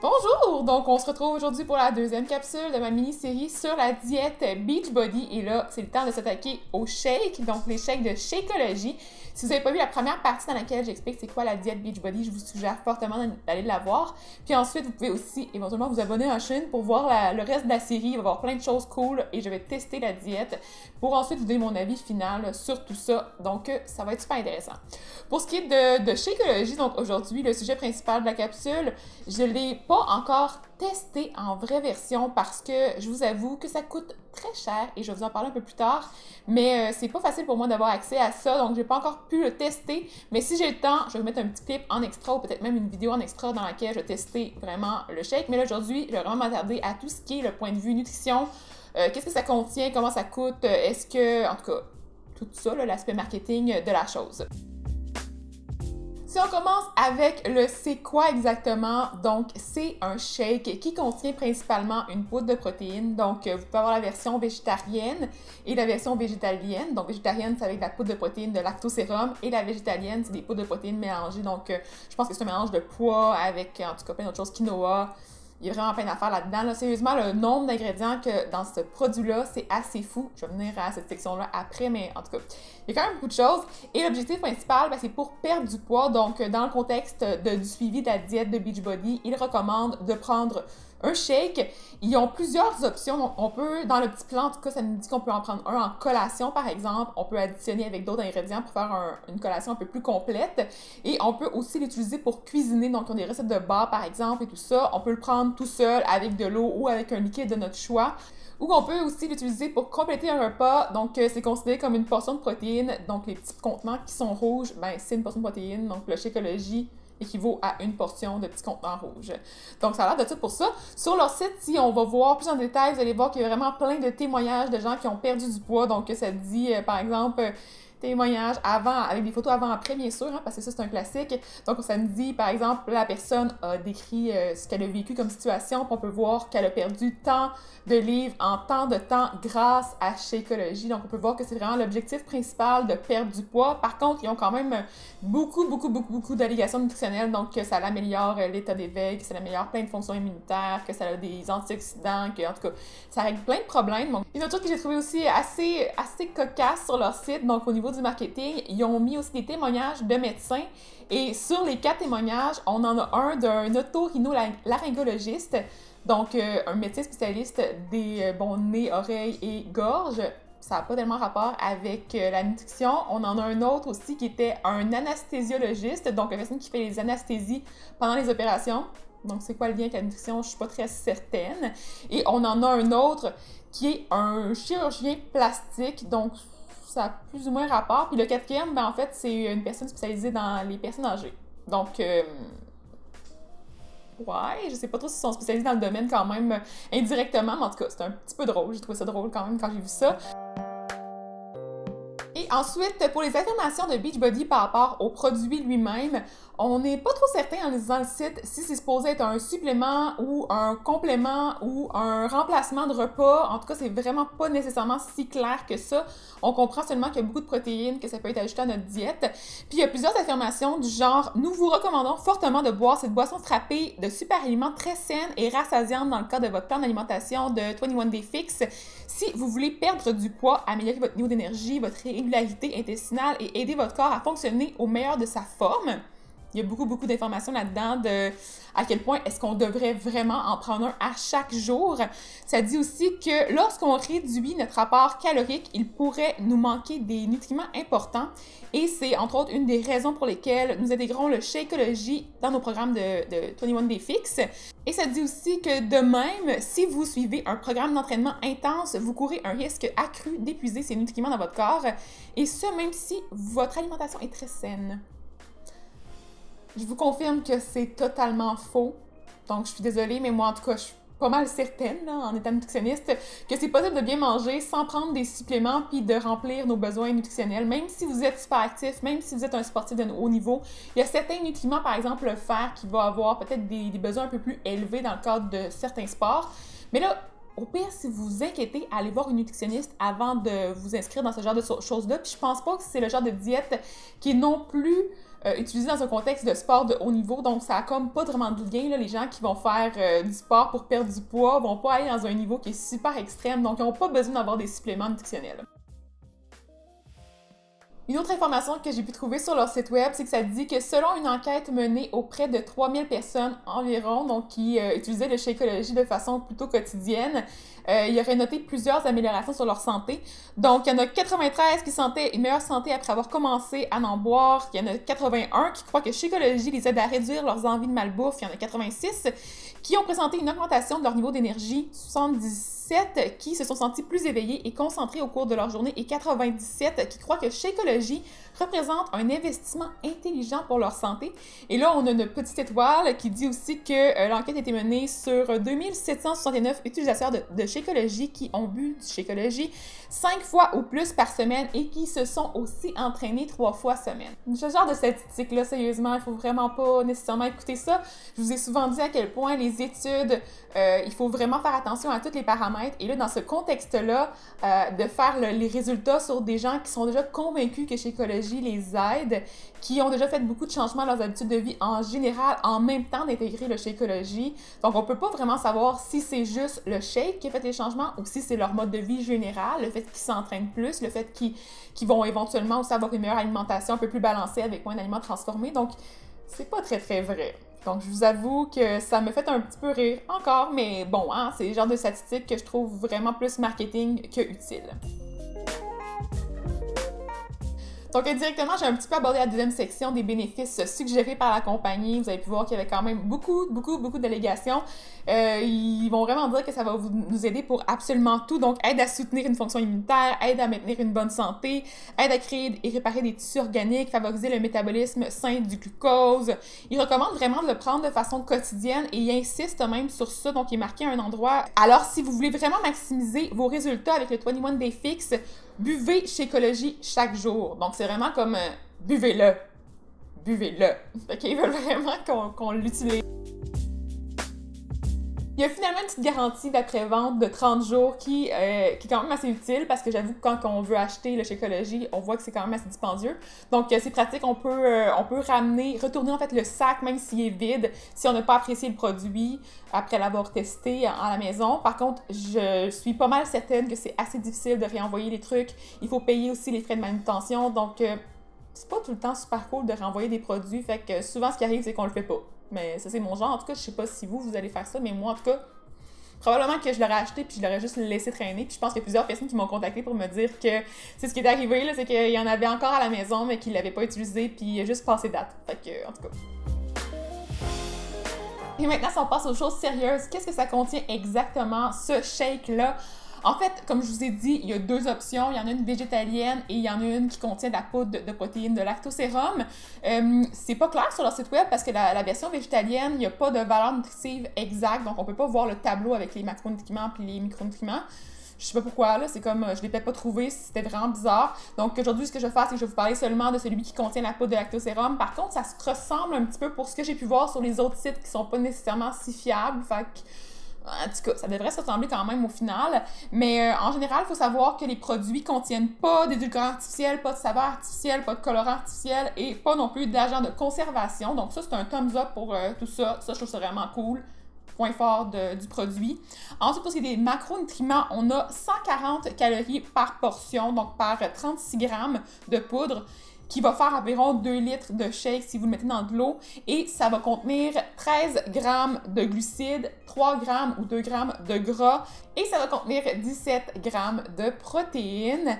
Bonjour! Donc, on se retrouve aujourd'hui pour la deuxième capsule de ma mini-série sur la diète Beachbody. Et là, c'est le temps de s'attaquer aux shakes, donc les shakes de Shakeology. Si vous n'avez pas vu la première partie dans laquelle j'explique c'est quoi la diète Beachbody, je vous suggère fortement d'aller la voir. Puis ensuite, vous pouvez aussi éventuellement vous abonner à la chaîne pour voir le reste de la série. Il va y avoir plein de choses cool et je vais tester la diète pour ensuite vous donner mon avis final sur tout ça. Donc, ça va être super intéressant. Pour ce qui est de Shakeology, donc aujourd'hui, le sujet principal de la capsule, je ne l'ai pas encore testé en vraie version parce que je vous avoue que ça coûte très cher et je vais vous en parler un peu plus tard, mais c'est pas facile pour moi d'avoir accès à ça, donc j'ai pas encore pu le tester, mais si j'ai le temps, je vais vous mettre un petit clip en extra ou peut-être même une vidéo en extra dans laquelle je vais tester vraiment le shake, mais là aujourd'hui, je vais vraiment m'attarder à tout ce qui est le point de vue nutrition, qu'est-ce que ça contient, comment ça coûte, est-ce que, en tout cas, tout ça, l'aspect marketing de la chose. Si on commence avec le c'est quoi exactement, donc c'est un shake qui contient principalement une poudre de protéines, donc vous pouvez avoir la version végétarienne et la version végétalienne, donc végétarienne c'est avec la poudre de protéines de lactosérum et la végétalienne c'est des poudres de protéines mélangées, donc je pense que c'est un mélange de pois avec en tout cas plein d'autres choses, quinoa. Il y a vraiment plein d'affaires là-dedans. Là, sérieusement, le nombre d'ingrédients que dans ce produit-là, c'est assez fou. Je vais venir à cette section-là après, mais en tout cas, il y a quand même beaucoup de choses. Et l'objectif principal, c'est pour perdre du poids. Donc, dans le contexte du suivi de la diète de Beachbody, il recommande de prendre un shake. Ils ont plusieurs options. Donc, on peut, dans le petit plan, en tout cas, ça nous dit qu'on peut en prendre un en collation, par exemple. On peut additionner avec d'autres ingrédients pour faire une collation un peu plus complète. Et on peut aussi l'utiliser pour cuisiner. Donc, on a des recettes de bar, par exemple, et tout ça. On peut le prendre tout seul avec de l'eau ou avec un liquide de notre choix. Ou on peut aussi l'utiliser pour compléter un repas. Donc, c'est considéré comme une portion de protéines. Donc, les petits contenants qui sont rouges, ben c'est une portion de protéines. Donc, le Shakeology équivaut à une portion de petits contenants rouges. Donc, ça a l'air de tout pour ça. Sur leur site, si on va voir plus en détail, vous allez voir qu'il y a vraiment plein de témoignages de gens qui ont perdu du poids. Donc, ça dit, par exemple, témoignages avant, avec des photos avant-après, bien sûr, hein, parce que ça, c'est un classique. Donc, ça me dit, par exemple, la personne a décrit ce qu'elle a vécu comme situation, puis on peut voir qu'elle a perdu tant de livres en tant de temps grâce à Shakeology. Donc, on peut voir que c'est vraiment l'objectif principal de perdre du poids. Par contre, ils ont quand même beaucoup d'allégations nutritionnelles, donc que ça améliore l'état d'éveil, que ça améliore plein de fonctions immunitaires, que ça a des antioxydants, que, en tout cas, ça règle plein de problèmes. Donc, une autre chose que j'ai trouvé aussi assez cocasse sur leur site, donc au niveau du marketing, ils ont mis aussi des témoignages de médecins et sur les 4 témoignages, on en a un d'un otorhinolaryngologiste, donc un médecin spécialiste des nez, oreilles et gorge. Ça n'a pas tellement rapport avec la nutrition. On en a un autre aussi qui était un anesthésiologiste, donc une personne qui fait les anesthésies pendant les opérations. Donc, c'est quoi le lien avec la nutrition? Je ne suis pas très certaine. Et on en a un autre qui est un chirurgien plastique, donc ça a plus ou moins rapport. Puis le 4e, ben, en fait, c'est une personne spécialisée dans les personnes âgées. Donc, ouais, je sais pas trop s'ils sont spécialisés dans le domaine quand même indirectement, mais en tout cas, c'est un petit peu drôle. J'ai trouvé ça drôle quand même quand j'ai vu ça. Et ensuite, pour les informations de Beachbody par rapport au produit lui-même, on n'est pas trop certain en lisant le site si c'est supposé être un supplément ou un complément ou un remplacement de repas. En tout cas, c'est vraiment pas nécessairement si clair que ça. On comprend seulement qu'il y a beaucoup de protéines, que ça peut être ajouté à notre diète. Puis il y a plusieurs affirmations du genre « Nous vous recommandons fortement de boire cette boisson frappée de super aliments très saine et rassasiante dans le cadre de votre plan d'alimentation de 21 Day Fix. Si vous voulez perdre du poids, améliorer votre niveau d'énergie, votre régularité intestinale et aider votre corps à fonctionner au meilleur de sa forme. » Il y a beaucoup d'informations là-dedans de à quel point est-ce qu'on devrait vraiment en prendre un à chaque jour. Ça dit aussi que lorsqu'on réduit notre apport calorique, il pourrait nous manquer des nutriments importants. Et c'est entre autres une des raisons pour lesquelles nous intégrons le Shakeology dans nos programmes de 21 Day Fix. Et ça dit aussi que de même, si vous suivez un programme d'entraînement intense, vous courez un risque accru d'épuiser ces nutriments dans votre corps. Et ce, même si votre alimentation est très saine. Je vous confirme que c'est totalement faux. Donc, je suis désolée, mais moi, en tout cas, je suis pas mal certaine, là, en étant nutritionniste, que c'est possible de bien manger sans prendre des suppléments puis de remplir nos besoins nutritionnels. Même si vous êtes super actif, même si vous êtes un sportif de haut niveau, il y a certains nutriments, par exemple le fer, qui va avoir peut-être des besoins un peu plus élevés dans le cadre de certains sports. Mais là, au pire, si vous vous inquiétez, allez voir une nutritionniste avant de vous inscrire dans ce genre de choses-là. Puis je pense pas que c'est le genre de diète qui est non plus utilisée dans un contexte de sport de haut niveau. Donc ça a comme pas vraiment de lien, là. Les gens qui vont faire du sport pour perdre du poids vont pas aller dans un niveau qui est super extrême. Donc ils n'ont pas besoin d'avoir des suppléments nutritionnels. Une autre information que j'ai pu trouver sur leur site web, c'est que ça dit que selon une enquête menée auprès de 3000 personnes environ, donc qui utilisaient le Shakeology de façon plutôt quotidienne, il aurait noté plusieurs améliorations sur leur santé. Donc, il y en a 93 qui sentaient une meilleure santé après avoir commencé à en boire. Il y en a 81 qui croient que Shakeology les aide à réduire leurs envies de malbouffe. Il y en a 86 qui ont présenté une augmentation de leur niveau d'énergie. 77 qui se sont sentis plus éveillés et concentrés au cours de leur journée et 97 qui croient que Shakeology représente un investissement intelligent pour leur santé. Et là, on a une petite étoile qui dit aussi que l'enquête a été menée sur 2769 utilisateurs de Shakeology qui ont bu du Shakeology 5 fois ou plus par semaine et qui se sont aussi entraînés 3 fois semaine. Ce genre de statistique-là, sérieusement, il faut vraiment pas nécessairement écouter ça. Je vous ai souvent dit à quel point les études, il faut vraiment faire attention à tous les paramètres. Et là, dans ce contexte-là, de faire les résultats sur des gens qui sont déjà convaincus que Shakeology les aide, qui ont déjà fait beaucoup de changements dans leurs habitudes de vie en général, en même temps d'intégrer le Shakeology. Donc, on peut pas vraiment savoir si c'est juste le shake qui a fait les changements ou si c'est leur mode de vie général, le fait qu'ils s'entraînent plus, le fait qu'ils vont éventuellement aussi avoir une meilleure alimentation un peu plus balancée avec moins d'aliments transformés. Donc, c'est pas très vrai. Donc, je vous avoue que ça me fait un petit peu rire encore, mais bon, hein, c'est le genre de statistiques que je trouve vraiment plus marketing que utile. Donc, indirectement, j'ai un petit peu abordé la deuxième section des bénéfices suggérés par la compagnie. Vous avez pu voir qu'il y avait quand même beaucoup d'allégations. Ils vont vraiment dire que ça va nous aider pour absolument tout. Donc, aide à soutenir une fonction immunitaire, aide à maintenir une bonne santé, aide à créer et réparer des tissus organiques, favoriser le métabolisme sain du glucose. Ils recommandent vraiment de le prendre de façon quotidienne et ils insistent même sur ça. Donc, il est marqué à un endroit. Alors, si vous voulez vraiment maximiser vos résultats avec le 21 Day Fix, buvez Shakeology chaque jour. Donc, c'est vraiment comme buvez-le. Buvez-le. Fait qu'ils veulent vraiment qu'on l'utilise. Il y a finalement une petite garantie d'après-vente de 30 jours qui est quand même assez utile parce que j'avoue que quand on veut acheter le Shakeology, on voit que c'est quand même assez dispendieux. Donc, c'est pratique. On peut retourner en fait le sac même s'il est vide, si on n'a pas apprécié le produit après l'avoir testé à la maison. Par contre, je suis pas mal certaine que c'est assez difficile de réenvoyer les trucs. Il faut payer aussi les frais de manutention. Donc, c'est pas tout le temps super cool de renvoyer des produits. Fait que souvent, ce qui arrive, c'est qu'on le fait pas. Mais ça, c'est mon genre. En tout cas, je sais pas si vous allez faire ça, mais moi, en tout cas, probablement que je l'aurais acheté puis je l'aurais juste laissé traîner. Puis je pense qu'il y a plusieurs personnes qui m'ont contacté pour me dire que c'est ce qui est arrivé, là, c'est qu'il y en avait encore à la maison, mais qu'ils l'avaient pas utilisé puis il a juste passé date. Fait que, en tout cas. Et maintenant, si on passe aux choses sérieuses, qu'est-ce que ça contient exactement, ce shake-là? En fait, comme je vous ai dit, il y a deux options. Il y en a une végétalienne et il y en a une qui contient de la poudre de protéines de lactosérum. C'est pas clair sur leur site web parce que la version végétalienne, il n'y a pas de valeur nutritive exacte, donc on peut pas voir le tableau avec les macronutriments puis les micronutriments. Je sais pas pourquoi, là, c'est comme, je l'ai peut-être pas trouvé, c'était vraiment bizarre. Donc aujourd'hui, ce que je vais faire, c'est que je vais vous parler seulement de celui qui contient la poudre de lactosérum. Par contre, ça se ressemble un petit peu pour ce que j'ai pu voir sur les autres sites qui sont pas nécessairement si fiables. Fait que, en tout cas, ça devrait se ressembler quand même au final. Mais en général, il faut savoir que les produits contiennent pas d'édulcorants artificiels, pas de saveur artificielle, pas de colorants artificiels et pas non plus d'agents de conservation. Donc ça, c'est un thumbs up pour tout ça. Ça, je trouve ça vraiment cool. Point fort du produit. Ensuite, pour ce qui est des macronutriments, on a 140 calories par portion, donc par 36 grammes de poudre, qui va faire environ 2 litres de shake si vous le mettez dans de l'eau. Et ça va contenir 13 grammes de glucides, 3 grammes ou 2 grammes de gras. Et ça va contenir 17 grammes de protéines.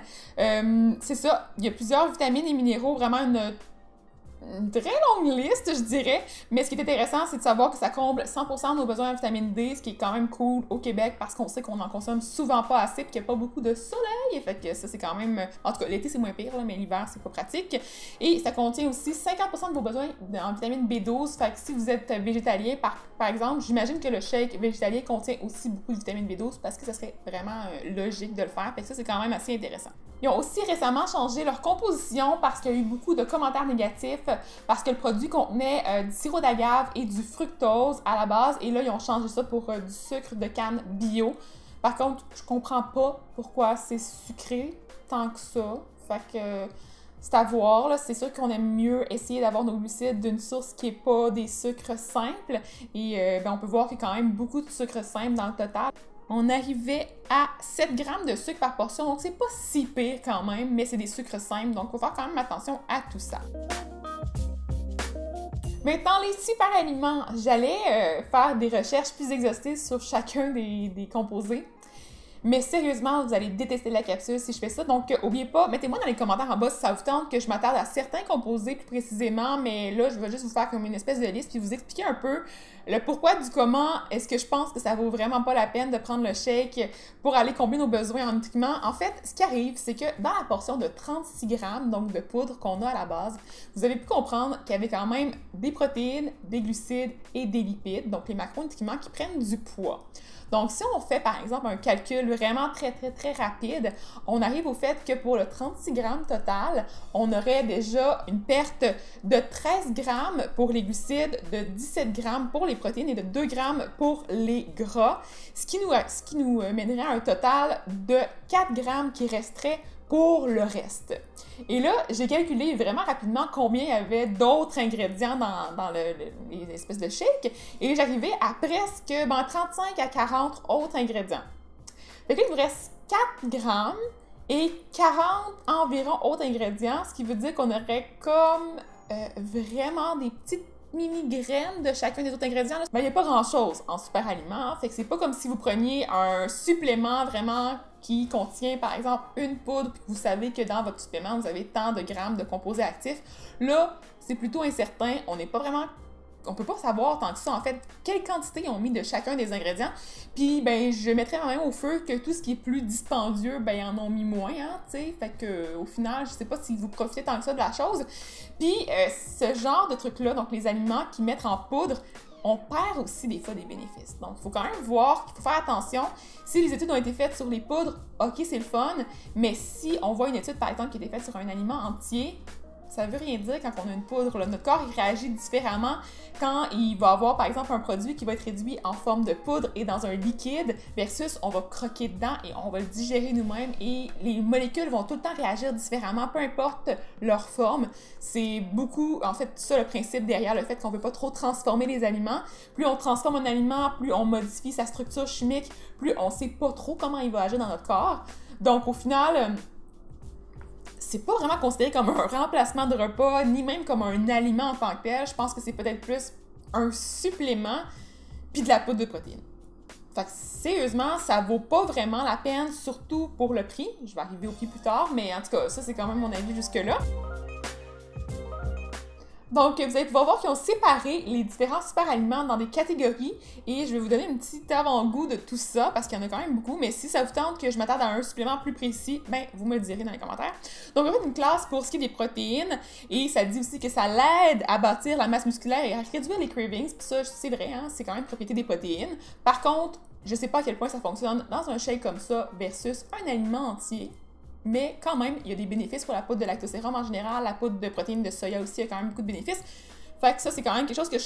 C'est ça, il y a plusieurs vitamines et minéraux, vraiment une très longue liste, je dirais. Mais ce qui est intéressant, c'est de savoir que ça comble 100% de nos besoins en vitamine D, ce qui est quand même cool au Québec parce qu'on sait qu'on en consomme souvent pas assez et qu'il n'y a pas beaucoup de soleil. Fait que ça, c'est quand même... En tout cas, l'été, c'est moins pire, là, mais l'hiver, c'est pas pratique. Et ça contient aussi 50% de vos besoins en vitamine B12. Fait que si vous êtes végétalien, par exemple, j'imagine que le shake végétalien contient aussi beaucoup de vitamine B12 parce que ça serait vraiment logique de le faire. Fait que ça, c'est quand même assez intéressant. Ils ont aussi récemment changé leur composition parce qu'il y a eu beaucoup de commentaires négatifs parce que le produit contenait du sirop d'agave et du fructose à la base et là, ils ont changé ça pour du sucre de canne bio Par contre, je comprends pas pourquoi c'est sucré tant que ça. Fait que c'est à voir, là. C'est sûr qu'on aime mieux essayer d'avoir nos glucides d'une source qui n'est pas des sucres simples. Et on peut voir qu'il y a quand même beaucoup de sucres simples dans le total. On arrivait à 7 grammes de sucre par portion, donc c'est pas si pire quand même, mais c'est des sucres simples, donc il faut faire quand même attention à tout ça. Maintenant, les super aliments, j'allais faire des recherches plus exhaustives sur chacun des composés. Mais sérieusement, vous allez détester la capsule si je fais ça. Donc, n'oubliez pas, mettez-moi dans les commentaires en bas si ça vous tente que je m'attarde à certains composés plus précisément. Mais là, je vais juste vous faire comme une espèce de liste puis vous expliquer un peu le pourquoi du comment est-ce que je pense que ça vaut vraiment pas la peine de prendre le shake pour aller combler nos besoins en nutriments. En fait, ce qui arrive, c'est que dans la portion de 36 grammes, donc de poudre qu'on a à la base, vous avez pu comprendre qu'il y avait quand même des protéines, des glucides et des lipides, donc les macronutriments qui prennent du poids. Donc, si on fait, par exemple, un calcul vraiment très rapide, on arrive au fait que pour le 36 grammes total, on aurait déjà une perte de 13 grammes pour les glucides, de 17 grammes pour les protéines et de 2 grammes pour les gras, ce qui nous mènerait à un total de 4 grammes qui resterait pour le reste. Et là, j'ai calculé vraiment rapidement combien il y avait d'autres ingrédients dans les espèces de shakes, et j'arrivais à presque 35 à 40 autres ingrédients. Fait que là, il vous reste 4 grammes et 40 environ autres ingrédients, ce qui veut dire qu'on aurait comme vraiment des petites mini-graines de chacun des autres ingrédients. Il n'y a pas grand-chose en super aliments, hein? Fait que c'est pas comme si vous preniez un supplément vraiment qui contient, par exemple, une poudre, puis que vous savez que dans votre supplément, vous avez tant de grammes de composés actifs. Là, c'est plutôt incertain. On n'est pas vraiment... On peut pas savoir tant que ça, en fait, quelle quantité ils ont mis de chacun des ingrédients. Puis, je mettrais quand même au feu que tout ce qui est plus dispendieux, ils en ont mis moins, hein, tu sais. Fait que, au final, je sais pas si vous profitez tant que ça de la chose. Puis, ce genre de trucs-là, donc les aliments qui mettent en poudre, on perd aussi des fois des bénéfices. Donc, il faut quand même voir qu'il faut faire attention. Si les études ont été faites sur les poudres, ok, c'est le fun, mais si on voit une étude, par exemple, qui a été faite sur un aliment entier, ça veut rien dire quand on a une poudre. Là. Notre corps, il réagit différemment quand il va avoir, par exemple, un produit qui va être réduit en forme de poudre et dans un liquide versus on va croquer dedans et on va le digérer nous-mêmes et les molécules vont tout le temps réagir différemment, peu importe leur forme. C'est beaucoup, en fait, ça le principe derrière le fait qu'on ne veut pas trop transformer les aliments. Plus on transforme un aliment, plus on modifie sa structure chimique, plus on ne sait pas trop comment il va agir dans notre corps. Donc, au final... c'est pas vraiment considéré comme un remplacement de repas, ni même comme un aliment en tant que tel. Je pense que c'est peut-être plus un supplément puis de la poudre de protéines. Fait que sérieusement, ça vaut pas vraiment la peine, surtout pour le prix. Je vais arriver au prix plus tard, mais en tout cas, ça c'est quand même mon avis jusque-là. Donc, vous allez pouvoir voir qu'ils ont séparé les différents super aliments dans des catégories et je vais vous donner un petit avant-goût de tout ça parce qu'il y en a quand même beaucoup, mais si ça vous tente que je m'attarde à un supplément plus précis, vous me le direz dans les commentaires. Donc, on va faire une classe pour ce qui est des protéines et ça dit aussi que ça l'aide à bâtir la masse musculaire et à réduire les cravings, puis ça, c'est vrai, hein, c'est quand même propriété des protéines. Par contre, je sais pas à quel point ça fonctionne dans un shake comme ça versus un aliment entier. Mais quand même, il y a des bénéfices pour la poudre de lactosérum en général. La poudre de protéines de soya aussi a quand même beaucoup de bénéfices. Fait que ça, c'est quand même quelque chose que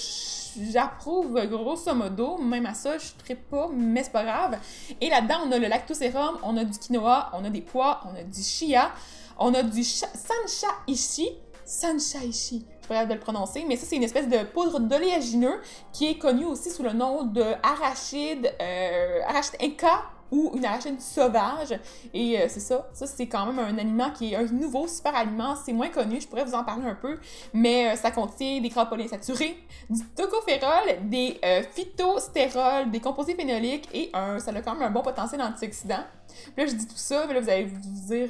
j'approuve grosso modo. Même à ça, je ne trippe pas, mais c'est pas grave. Et là-dedans, on a le lactosérum, on a du quinoa, on a des pois, on a du chia, on a du sanshaishi. Sanshaishi, je pourrais de le prononcer, mais ça, c'est une espèce de poudre d'oléagineux qui est connue aussi sous le nom de arachide inca, ou une arachide sauvage. Et c'est ça. Ça, c'est quand même un aliment qui est un nouveau super aliment. C'est moins connu. Je pourrais vous en parler un peu. Mais ça contient des gras polyinsaturés, du tocopherol, des phytostérols, des composés phénoliques et ça a quand même un bon potentiel antioxydant. Puis là, je dis tout ça, mais là, vous allez vous dire...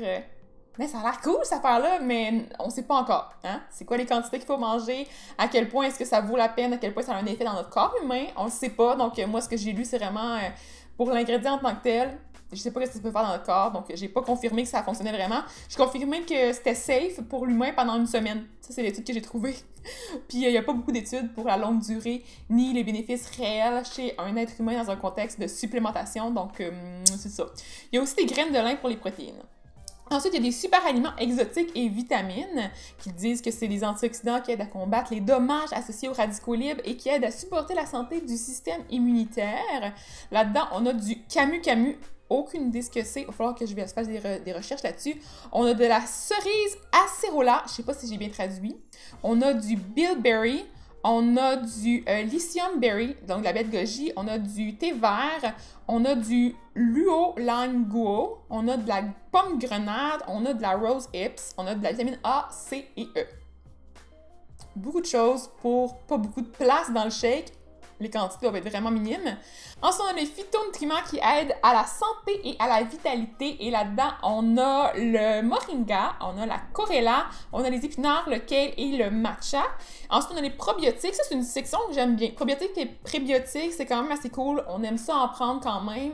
mais ça a l'air cool, cette affaire-là, mais on sait pas encore. Hein? C'est quoi les quantités qu'il faut manger? À quel point est-ce que ça vaut la peine? À quel point ça a un effet dans notre corps humain? On le sait pas. Donc, moi, ce que j'ai lu, c'est vraiment... pour l'ingrédient en tant que tel, je sais pas ce que ça peut faire dans notre corps, donc j'ai pas confirmé que ça fonctionnait vraiment. J'ai confirmé que c'était safe pour l'humain pendant une semaine. Ça, c'est l'étude que j'ai trouvée. Puis il y a pas beaucoup d'études pour la longue durée, ni les bénéfices réels chez un être humain dans un contexte de supplémentation, donc c'est ça. Il y a aussi des graines de lin pour les protéines. Ensuite, il y a des super aliments exotiques et vitamines qui disent que c'est des antioxydants qui aident à combattre les dommages associés aux radicaux libres et qui aident à supporter la santé du système immunitaire. Là-dedans, on a du camu-camu. aucune idée ce que c'est. Il va falloir que je fasse des recherches là-dessus. On a de la cerise acérola, je sais pas si j'ai bien traduit. On a du bilberry. On a du lithium berry, donc de la baie de goji. On a du thé vert. On a du luolanguo. On a de la pomme grenade. On a de la rose hips. On a de la vitamine A, C et E. Beaucoup de choses pour pas beaucoup de place dans le shake. Les quantités doivent être vraiment minimes. Ensuite, on a les phytonutriments qui aident à la santé et à la vitalité. Et là-dedans, on a le moringa, on a la chlorella, on a les épinards, le kale et le matcha. Ensuite, on a les probiotiques. Ça, c'est une section que j'aime bien. Probiotiques et prébiotiques, c'est quand même assez cool. On aime ça en prendre quand même.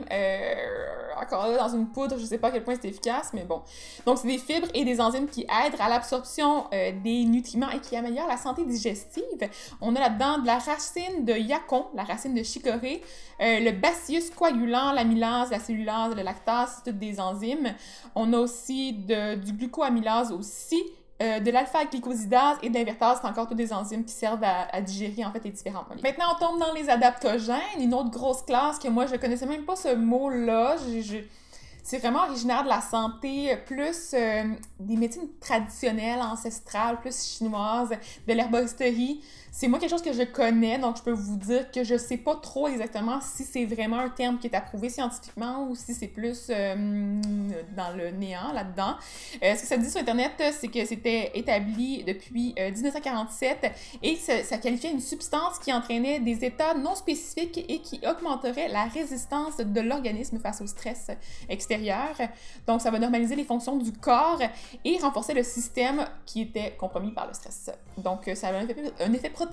Encore là, dans une poudre, je sais pas à quel point c'est efficace, mais bon. Donc, c'est des fibres et des enzymes qui aident à l'absorption des nutriments et qui améliorent la santé digestive. On a là-dedans de la racine de yacon, la racine de chicorée, le bacillus coagulant, l'amylase, la cellulase, le lactase, c'est toutes des enzymes. On a aussi du glucoamylase aussi, de l'alpha-glycosidase et de l'invertase, c'est encore toutes des enzymes qui servent à digérer en fait les différentes molécules. Maintenant, on tombe dans les adaptogènes, une autre grosse classe que moi je connaissais même pas ce mot-là. C'est vraiment originaire de la santé, plus des médecines traditionnelles, ancestrales, plus chinoises, de l'herboristerie. C'est moi quelque chose que je connais, donc je peux vous dire que je sais pas trop exactement si c'est vraiment un terme qui est approuvé scientifiquement ou si c'est plus dans le néant là-dedans. Ce que ça dit sur Internet, c'est que c'était établi depuis 1947 et ça qualifiait une substance qui entraînait des états non spécifiques et qui augmenterait la résistance de l'organisme face au stress extérieur. Donc, ça va normaliser les fonctions du corps et renforcer le système qui était compromis par le stress. Donc, ça a un effet protecteur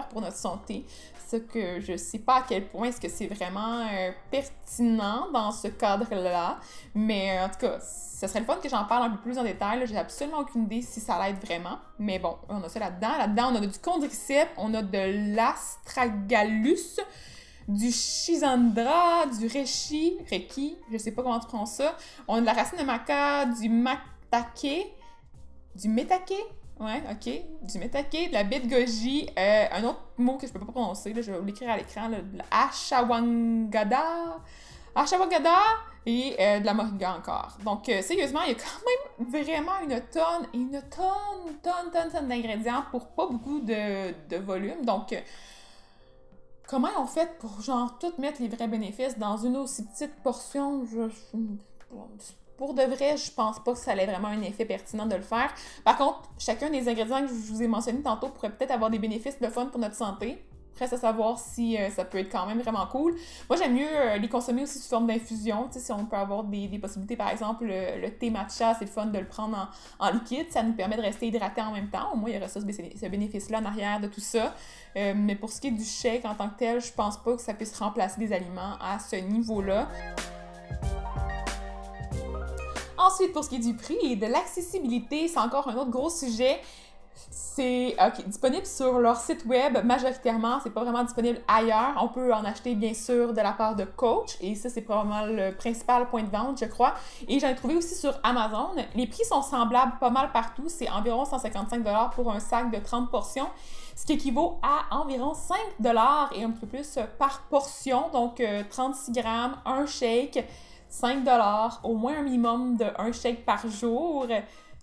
pour notre santé, ce que je sais pas à quel point est-ce que c'est vraiment pertinent dans ce cadre-là, mais en tout cas, ce serait le fun que j'en parle un peu plus en détail. J'ai absolument aucune idée si ça l'aide vraiment, mais bon, on a ça là-dedans. Là-dedans, on a du condriceps, on a de l'astragalus, du Schisandra, du Reiki, je sais pas comment tu prends ça. On a de la racine de maca, du métake, ouais, ok, du métake, de la baie de goji, un autre mot que je peux pas prononcer, là, je vais vous l'écrire à l'écran, de la ashwagandha, et de la moringa encore. Donc, sérieusement, il y a quand même vraiment une tonne d'ingrédients pour pas beaucoup de volume. Donc, comment on fait pour, genre, tout mettre les vrais bénéfices dans une aussi petite portion? Pour de vrai, je pense pas que ça ait vraiment un effet pertinent de le faire. Par contre, chacun des ingrédients que je vous ai mentionnés tantôt pourrait peut-être avoir des bénéfices de fun pour notre santé. Reste à savoir si ça peut être quand même vraiment cool. Moi, j'aime mieux les consommer aussi sous forme d'infusion. Tu sais, si on peut avoir des possibilités, par exemple, le thé matcha, c'est le fun de le prendre en liquide. Ça nous permet de rester hydraté en même temps. Au moins, il y aura ça, ce bénéfice-là en arrière de tout ça. Mais pour ce qui est du shake en tant que tel, je pense pas que ça puisse remplacer des aliments à ce niveau-là. Ensuite, pour ce qui est du prix et de l'accessibilité, c'est encore un autre gros sujet. C'est disponible sur leur site web majoritairement, c'est pas vraiment disponible ailleurs. On peut en acheter bien sûr de la part de Coach et ça c'est probablement le principal point de vente je crois. Et j'en ai trouvé aussi sur Amazon. Les prix sont semblables pas mal partout, c'est environ 155 $ pour un sac de 30 portions. Ce qui équivaut à environ 5 $ et un petit peu plus par portion, donc 36 grammes, un shake, 5 $, au moins un minimum de un shake par jour.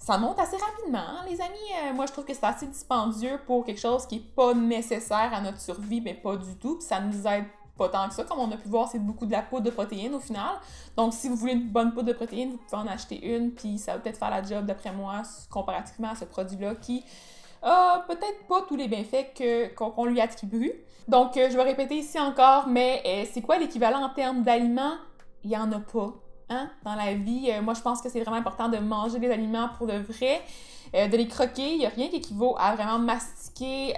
Ça monte assez rapidement, hein, les amis. Moi, je trouve que c'est assez dispendieux pour quelque chose qui n'est pas nécessaire à notre survie, mais pas du tout. Puis ça nous aide pas tant que ça. Comme on a pu voir, c'est beaucoup de la poudre de protéines au final. Donc, si vous voulez une bonne poudre de protéines, vous pouvez en acheter une, puis ça va peut-être faire la job, d'après moi, comparativement à ce produit-là qui a peut-être pas tous les bienfaits qu'on lui attribue. Donc, je vais répéter ici encore, mais c'est quoi l'équivalent en termes d'aliments? Il n'y en a pas. Hein? Dans la vie, moi je pense que c'est vraiment important de manger des aliments pour de vrai, de les croquer. Il n'y a rien qui équivaut à vraiment mastiquer,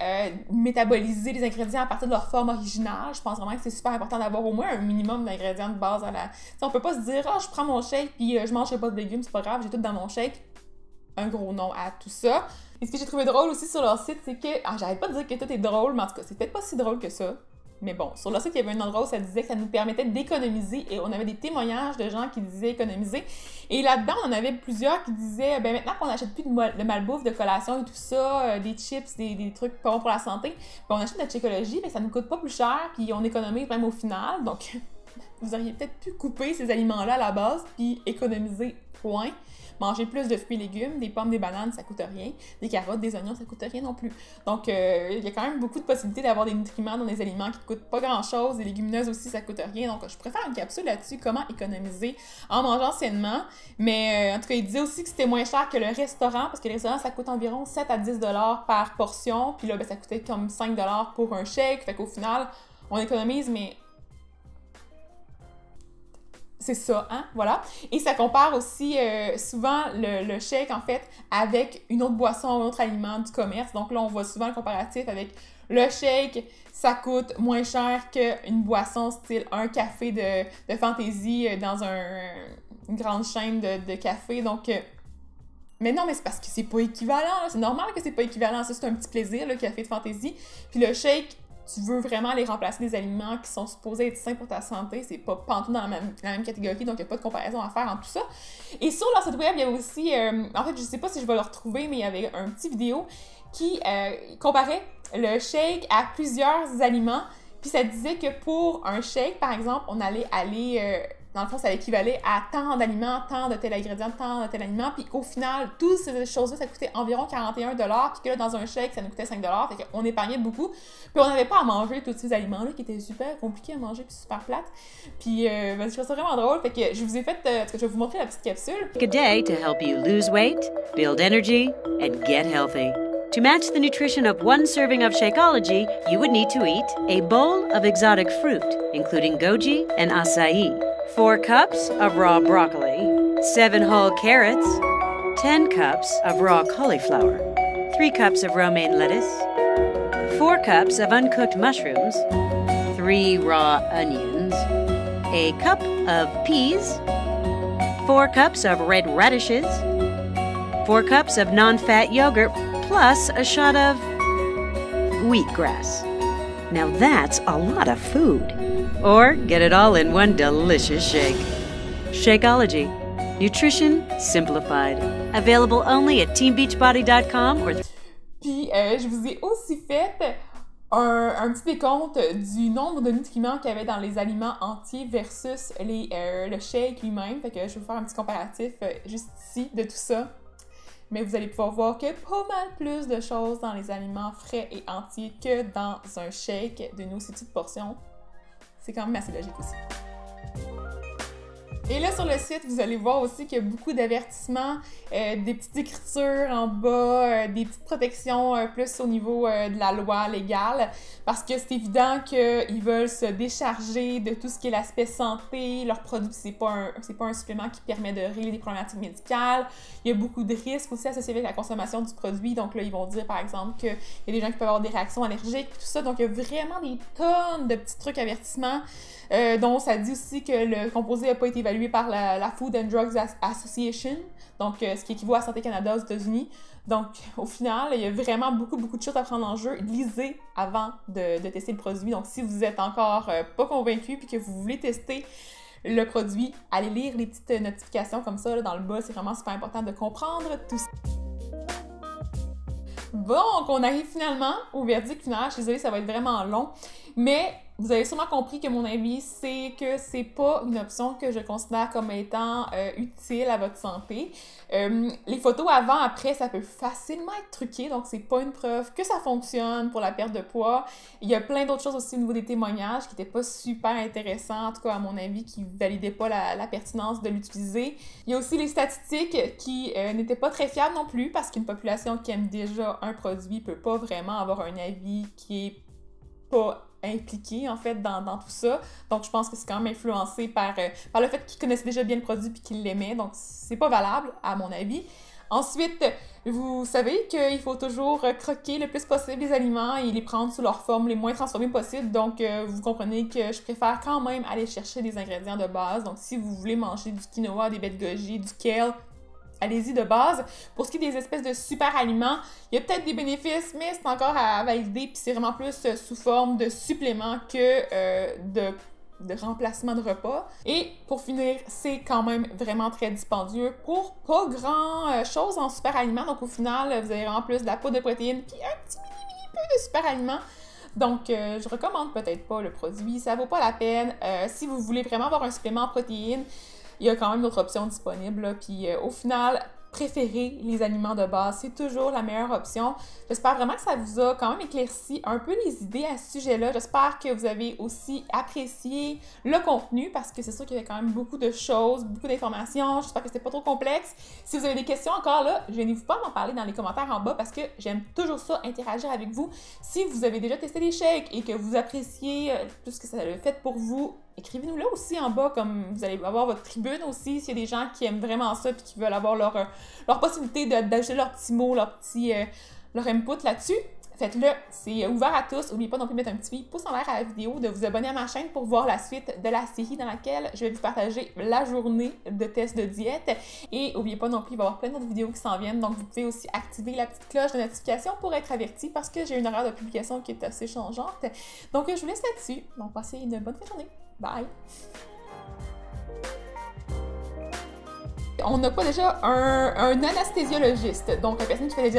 métaboliser les ingrédients à partir de leur forme originale. Je pense vraiment que c'est super important d'avoir au moins un minimum d'ingrédients de base à la... T'sais, on peut pas se dire « Ah, je prends mon shake puis je mange pas de légumes, c'est pas grave, j'ai tout dans mon shake. » Un gros nom à tout ça. Et ce que j'ai trouvé drôle aussi sur leur site, c'est que... j'arrête pas de dire que tout est drôle, mais en tout cas, c'est peut-être pas si drôle que ça. Mais bon, sur le site, il y avait un endroit où ça disait que ça nous permettait d'économiser et on avait des témoignages de gens qui disaient économiser. Et là-dedans, on en avait plusieurs qui disaient ben maintenant qu'on n'achète plus de malbouffe, de collation et tout ça, des chips, des trucs pas bons pour la santé, ben on achète de la Shakeology, ben ça nous coûte pas plus cher puis on économise même au final. Donc, vous auriez peut-être pu couper ces aliments-là à la base, puis économiser, point. Manger plus de fruits et légumes, des pommes, des bananes, ça coûte rien. Des carottes, des oignons, ça coûte rien non plus. Donc, il y a quand même beaucoup de possibilités d'avoir des nutriments dans des aliments qui ne coûtent pas grand-chose. Des légumineuses aussi, ça coûte rien. Donc, je préfère une capsule là-dessus, comment économiser en mangeant sainement. Mais en tout cas, il disait aussi que c'était moins cher que le restaurant, parce que le restaurant, ça coûte environ 7 à 10 $ par portion. Puis là, ben, ça coûtait comme 5 $ pour un shake. Fait qu'au final, on économise, mais c'est ça, hein? Voilà. Et ça compare aussi souvent le shake, en fait, avec une autre boisson, un autre aliment du commerce. Donc là, on voit souvent le comparatif avec le shake, ça coûte moins cher qu'une boisson style un café de fantaisie dans une grande chaîne de café. Donc, mais non, mais c'est parce que c'est pas équivalent. C'est normal que c'est pas équivalent. Ça, c'est un petit plaisir, le café de fantaisie. Puis le shake, tu veux vraiment aller remplacer des aliments qui sont supposés être sains pour ta santé, c'est pas pantoute dans la même catégorie, donc il n'y a pas de comparaison à faire entre tout ça. Et sur leur site web, il y avait aussi, en fait, je sais pas si je vais le retrouver, mais il y avait un petit vidéo qui comparait le shake à plusieurs aliments, puis ça disait que pour un shake, par exemple, on allait aller... dans le fond, ça équivalait à tant d'aliments, tant de tel ingrédient, tant de tel aliment. Puis au final, toutes ces choses-là, ça coûtait environ 41 $. Puis que là, dans un shake, ça nous coûtait 5 $. Fait qu'on épargnait beaucoup. Puis on n'avait pas à manger tous ces aliments-là qui étaient super compliqués à manger puis super plates. Puis je trouve ça vraiment drôle. Fait que je vous ai fait... je vais vous montrer la petite capsule. A day to help you lose weight, build energy, and get healthy. To match the nutrition of one serving of Shakeology, you would need to eat a bowl of exotic fruit, including goji and acai, 4 cups of raw broccoli, 7 whole carrots, 10 cups of raw cauliflower, 3 cups of romaine lettuce, 4 cups of uncooked mushrooms, 3 raw onions, a cup of peas, 4 cups of red radishes, 4 cups of non-fat yogurt, plus a shot of wheatgrass. Now that's a lot of food. Or get it all in one delicious shake. Shakeology. Nutrition simplified. Available only at teambeachbody.com or... Puis, je vous ai aussi fait un petit décompte du nombre de nutriments qu'il y avait dans les aliments entiers versus le shake lui-même. Fait que je vais vous faire un petit comparatif juste ici de tout ça. Mais vous allez pouvoir voir que pas mal plus de choses dans les aliments frais et entiers que dans un shake d'une aussi petite portion. C'est quand même assez logique aussi. Et là, sur le site, vous allez voir aussi qu'il y a beaucoup d'avertissements, des petites écritures en bas, des petites protections plus au niveau de la loi légale, parce que c'est évident qu'ils veulent se décharger de tout ce qui est l'aspect santé. Leur produit, c'est pas un supplément qui permet de régler des problématiques médicales. Il y a beaucoup de risques aussi associés avec la consommation du produit. Donc là, ils vont dire, par exemple, qu'il y a des gens qui peuvent avoir des réactions allergiques, tout ça. Donc, il y a vraiment des tonnes de petits trucs avertissements, dont ça dit aussi que le composé n'a pas été évalué par la Food and Drugs Association, donc ce qui équivaut à Santé Canada aux États-Unis. Donc, au final, il y a vraiment beaucoup de choses à prendre en jeu. Lisez avant de tester le produit. Donc, si vous êtes encore pas convaincu puis que vous voulez tester le produit, allez lire les petites notifications comme ça là, dans le bas. C'est vraiment super important de comprendre tout ça. Bon, on arrive finalement au verdict final. Je suis désolée, ça va être vraiment long, mais vous avez sûrement compris que mon avis, c'est que c'est pas une option que je considère comme étant utile à votre santé. Les photos avant-après, ça peut facilement être truqué, donc c'est pas une preuve que ça fonctionne pour la perte de poids. Il y a plein d'autres choses aussi au niveau des témoignages qui n'étaient pas super intéressants, en tout cas à mon avis, qui validaient pas la pertinence de l'utiliser. Il y a aussi les statistiques qui n'étaient pas très fiables non plus, parce qu'une population qui aime déjà un produit peut pas vraiment avoir un avis qui est pas impliqué en fait dans tout ça. Donc je pense que c'est quand même influencé par le fait qu'ils connaissaient déjà bien le produit puis qu'ils l'aimaient. Donc c'est pas valable à mon avis. Ensuite, vous savez qu'il faut toujours croquer le plus possible les aliments et les prendre sous leur forme les moins transformées possible. Donc vous comprenez que je préfère quand même aller chercher des ingrédients de base. Donc si vous voulez manger du quinoa, des baies de goji, du kale, allez-y de base. Pour ce qui est des espèces de super aliments, il y a peut-être des bénéfices, mais c'est encore à valider, puis c'est vraiment plus sous forme de supplément que de remplacement de repas. Et pour finir, c'est quand même vraiment très dispendieux pour pas grand chose en super aliments. Donc au final, vous avez vraiment plus de la poudre de protéines, puis un petit mini peu de super aliments. Donc, je recommande peut-être pas le produit, ça vaut pas la peine. Si vous voulez vraiment avoir un supplément en protéines, il y a quand même d'autres options disponibles, là. Puis au final, préférez les aliments de base, c'est toujours la meilleure option. J'espère vraiment que ça vous a quand même éclairci un peu les idées à ce sujet-là. J'espère que vous avez aussi apprécié le contenu parce que c'est sûr qu'il y avait quand même beaucoup de choses, beaucoup d'informations. J'espère que c'était pas trop complexe. Si vous avez des questions encore là, gênez-vous pas d'en parler dans les commentaires en bas parce que j'aime toujours ça, interagir avec vous. Si vous avez déjà testé les shakes et que vous appréciez tout ce que ça a fait pour vous, écrivez-nous là aussi en bas, comme vous allez avoir votre tribune aussi, s'il y a des gens qui aiment vraiment ça et qui veulent avoir leur possibilité d'ajouter leur petit mot, leur input là-dessus. Faites-le, c'est ouvert à tous. N'oubliez pas non plus de mettre un petit pouce en l'air à la vidéo, de vous abonner à ma chaîne pour voir la suite de la série dans laquelle je vais vous partager la journée de test de diète. Et n'oubliez pas non plus, il va y avoir plein d'autres vidéos qui s'en viennent, donc vous pouvez aussi activer la petite cloche de notification pour être averti parce que j'ai une horaire de publication qui est assez changeante. Donc je vous laisse là-dessus. Donc passez une bonne fin de journée. Bye! On n'a pas déjà un anesthésiologiste, donc la personne qui fait des